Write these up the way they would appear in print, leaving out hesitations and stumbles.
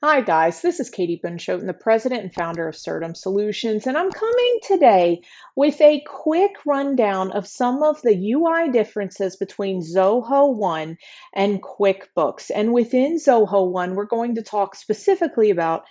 Hi guys, this is Bunschoten, the president and founder of Certum Solutions, and I'm coming today with a quick rundown of some of the UI differences between Zoho One and QuickBooks. And within Zoho One, we're going to talk specifically about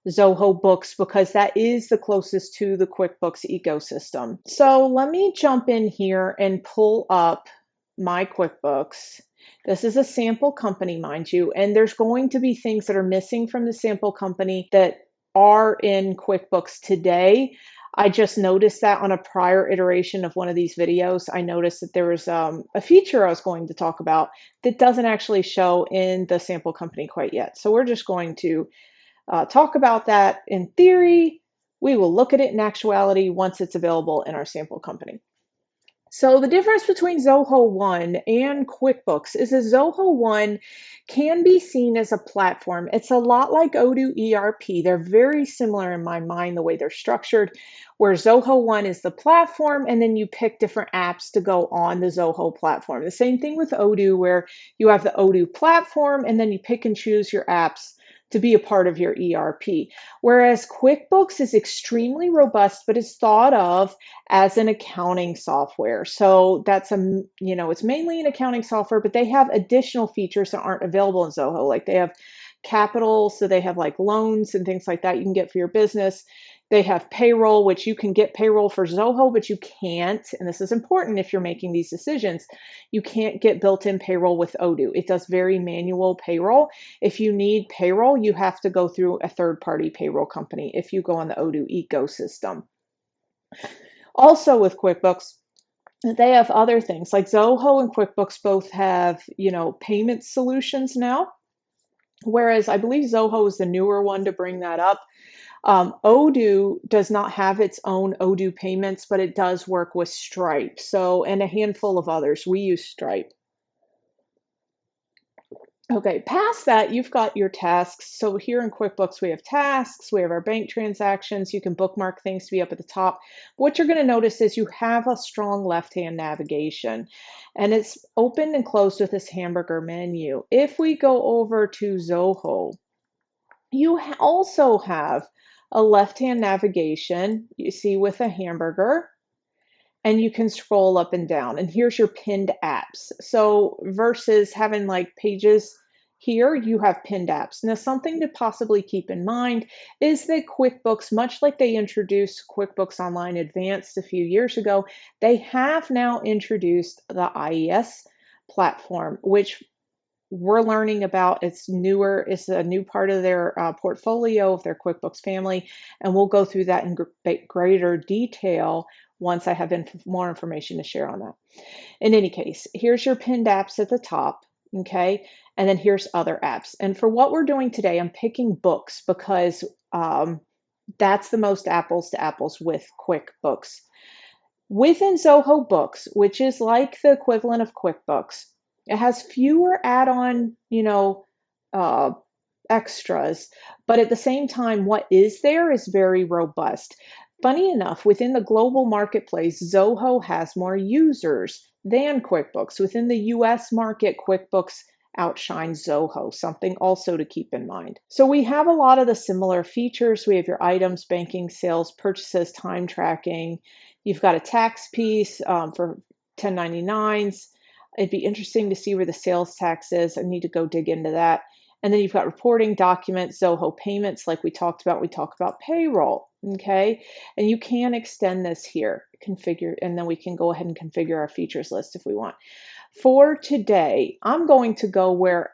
Zoho Books because that is the closest to the QuickBooks ecosystem. So let me jump in here and pull up my QuickBooks. This is a sample company, mind you, and there's going to be things that are missing from the sample company that are in QuickBooks today. I just noticed that on a prior iteration of one of these videos. I noticed that there was a feature I was going to talk about that doesn't actually show in the sample company quite yet. So we're just going to talk about that in theory. We will look at it in actuality once it's available in our sample company. So the difference between Zoho One and QuickBooks is that Zoho One can be seen as a platform. It's a lot like Odoo ERP. They're very similar in my mind, the way they're structured, where Zoho One is the platform, and then you pick different apps to go on the Zoho platform. The same thing with Odoo, where you have the Odoo platform, and then you pick and choose your apps to be a part of your ERP. Whereas QuickBooks is extremely robust, but is thought of as an accounting software. So that's it's mainly an accounting software, but they have additional features that aren't available in Zoho. Like they have capital, so they have like loans and things like that you can get for your business. They have payroll, which you can get payroll for Zoho, but you can't, and this is important if you're making these decisions, you can't get built-in payroll with Odoo. It does very manual payroll. If you need payroll, you have to go through a third-party payroll company if you go on the Odoo ecosystem. Also with QuickBooks, they have other things like Zoho and QuickBooks both have, payment solutions now, whereas I believe Zoho is the newer one to bring that up. Odoo does not have its own Odoo payments, but it does work with Stripe. So, and a handful of others. We use Stripe. Okay, past that, you've got your tasks. So here in QuickBooks, we have tasks, we have our bank transactions. You can bookmark things to be up at the top. What you're going to notice is you have a strong left-hand navigation, and it's opened and closed with this hamburger menu. If we go over to Zoho, you also have a left-hand navigation, you see, with a hamburger, and you can scroll up and down. And here's your pinned apps. So versus having like pages here, you have pinned apps. Now, something to possibly keep in mind is that QuickBooks, much like they introduced QuickBooks Online Advanced a few years ago, they have now introduced the IES platform, which we're learning about. It's newer, it's a new part of their portfolio of their QuickBooks family, and we'll go through that in greater detail once I have more information to share on that. In any case, here's your pinned apps at the top, okay? And then here's other apps. And for what we're doing today, I'm picking books because that's the most apples to apples with QuickBooks. Within Zoho Books, which is like the equivalent of QuickBooks, it has fewer add-on, extras, but at the same time, what is there is very robust. Funny enough, within the global marketplace, Zoho has more users than QuickBooks. Within the US market, QuickBooks outshines Zoho, something also to keep in mind. So we have a lot of the similar features. We have your items, banking, sales, purchases, time tracking. You've got a tax piece for 1099s. It'd be interesting to see where the sales tax is. I need to go dig into that. And then you've got reporting, documents, Zoho payments, like we talked about. We talked about payroll, okay? And you can extend this here, configure, and then we can go ahead and configure our features list if we want. For today, I'm going to go where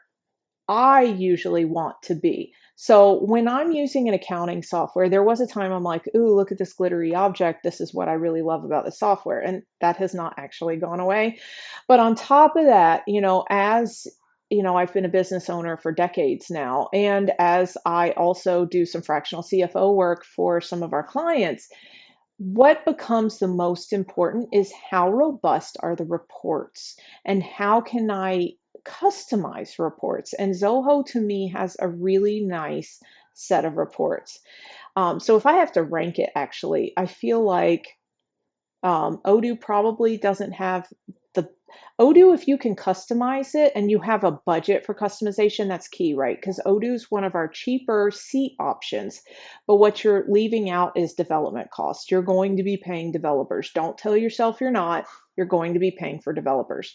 I usually want to be. So when I'm using an accounting software, there was a time I'm like, ooh, look at this glittery object. This is what I really love about the software. And that has not actually gone away. But on top of that, as I've been a business owner for decades now, and as I also do some fractional CFO work for some of our clients, what becomes the most important is how robust are the reports and how can I customize reports. And Zoho to me has a really nice set of reports. So if I have to rank it, actually, I feel like Odoo probably doesn't have Odoo, if you can customize it and you have a budget for customization, that's key, right? Because Odoo is one of our cheaper seat options, but what you're leaving out is development costs. You're going to be paying developers. Don't tell yourself you're not. You're going to be paying for developers.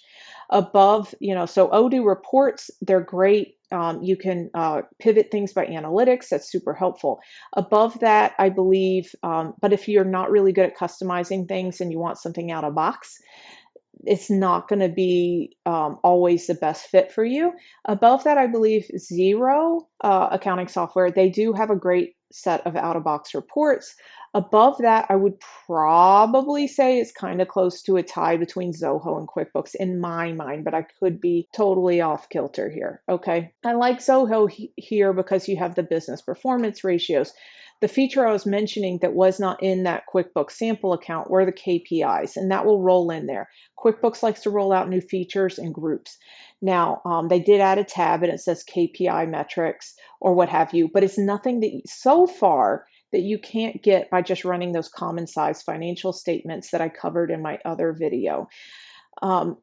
Above, so Odoo reports, they're great. You can pivot things by analytics. That's super helpful. Above that, I believe, but if you're not really good at customizing things and you want something out of box, it's not going to be always the best fit for you. Above that, I believe Xero accounting software, they do have a great set of out-of-box reports. Above that, I would probably say it's kind of close to a tie between Zoho and QuickBooks in my mind, but I could be totally off kilter here. Okay. I like Zoho here because you have the business performance ratios. The feature I was mentioning that was not in that QuickBooks sample account were the KPIs, and that will roll in there. QuickBooks likes to roll out new features and groups. Now, they did add a tab and it says KPI metrics or what have you, but it's nothing that so far that you can't get by just running those common size financial statements that I covered in my other video.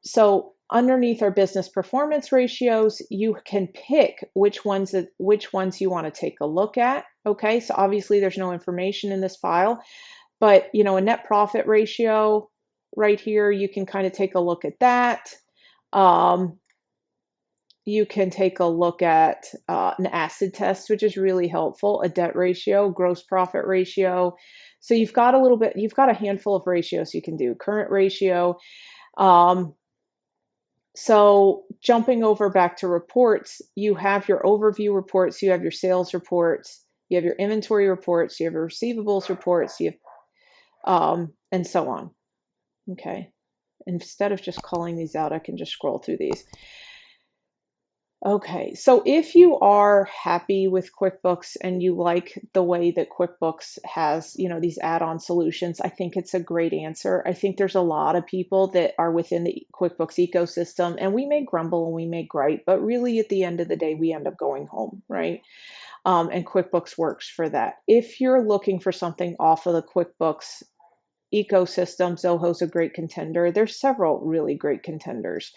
So underneath our business performance ratios, you can pick which ones you want to take a look at. Okay, so obviously there's no information in this file, but a net profit ratio right here, you can kind of take a look at that. You can take a look at an acid test, which is really helpful, a debt ratio, gross profit ratio. So you've got a handful of ratios you can do. Current ratio. So jumping over back to reports, you have your overview reports, you have your sales reports, you have your inventory reports, you have your receivables reports, you have, and so on. Okay. Instead of just calling these out, I can just scroll through these. Okay, so if you are happy with QuickBooks and you like the way that QuickBooks has, these add-on solutions, I think it's a great answer. I think there's a lot of people that are within the QuickBooks ecosystem, and we may grumble and we may gripe, but really at the end of the day, we end up going home, right? And QuickBooks works for that. If you're looking for something off of the QuickBooks ecosystem, Zoho's a great contender. There's several really great contenders.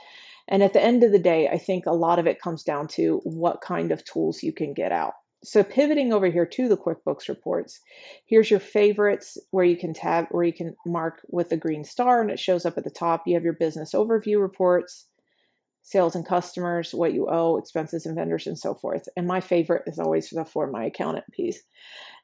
And at the end of the day, I think a lot of it comes down to what kind of tools you can get out. So pivoting over here to the QuickBooks reports, here's your favorites where you can mark with a green star and it shows up at the top. You have your business overview reports, sales and customers, what you owe, expenses and vendors, and so forth. And my favorite is always the For My Accountant piece.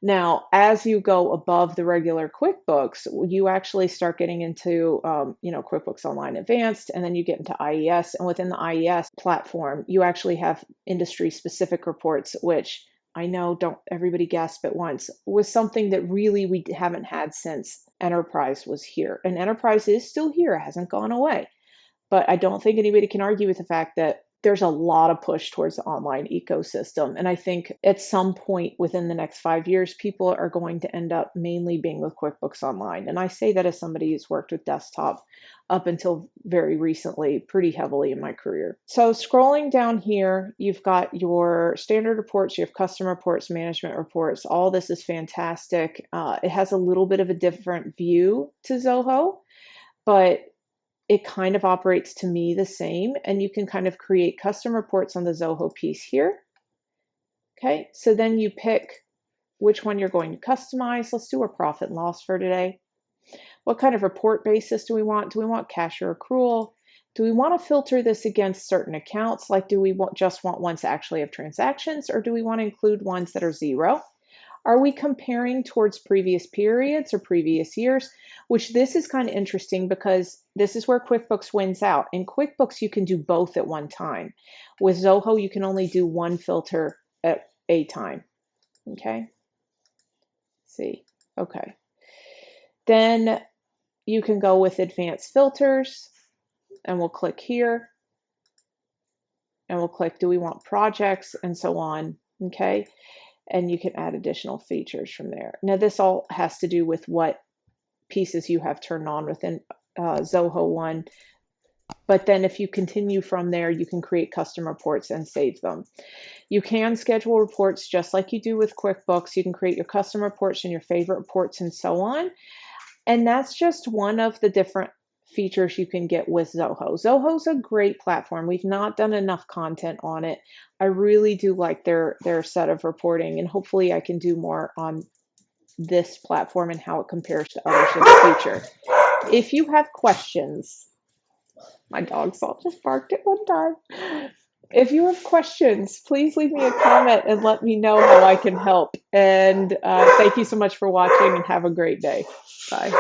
Now, as you go above the regular QuickBooks, you actually start getting into, QuickBooks Online Advanced, and then you get into IES. And within the IES platform, you actually have industry-specific reports, which I know don't everybody gasp at once, was something that really we haven't had since Enterprise was here. And Enterprise is still here, it hasn't gone away. But I don't think anybody can argue with the fact that there's a lot of push towards the online ecosystem. And I think at some point within the next 5 years, people are going to end up mainly being with QuickBooks Online. And I say that as somebody who's worked with desktop up until very recently, pretty heavily in my career. So scrolling down here, you've got your standard reports, you have custom reports, management reports. All this is fantastic. It has a little bit of a different view to Zoho, but it kind of operates to me the same, and you can kind of create custom reports on the Zoho piece here. Okay, so then you pick which one you're going to customize. Let's do a profit and loss for today. What kind of report basis do we want? Do we want cash or accrual? Do we want to filter this against certain accounts? Like, do we just want ones that actually have transactions, or do we want to include ones that are zero? Are we comparing towards previous periods or previous years? Which this is kind of interesting because this is where QuickBooks wins out. In QuickBooks, you can do both at one time. With Zoho, you can only do one filter at a time. Okay. Let's see. Okay. Then you can go with advanced filters, and we'll click here. And we'll click, do we want projects, and so on. Okay. And you can add additional features from there. Now, this all has to do with what pieces you have turned on within Zoho 1. But then if you continue from there, you can create custom reports and save them. You can schedule reports just like you do with QuickBooks. You can create your custom reports and your favorite reports and so on. And that's just one of the different features you can get with Zoho. Zoho's a great platform. We've not done enough content on it. I really do like their set of reporting, and hopefully I can do more on this platform and how it compares to others in the future. If you have questions, my dogs all just barked at one time. If you have questions, please leave me a comment and let me know how I can help. And thank you so much for watching, and have a great day. Bye.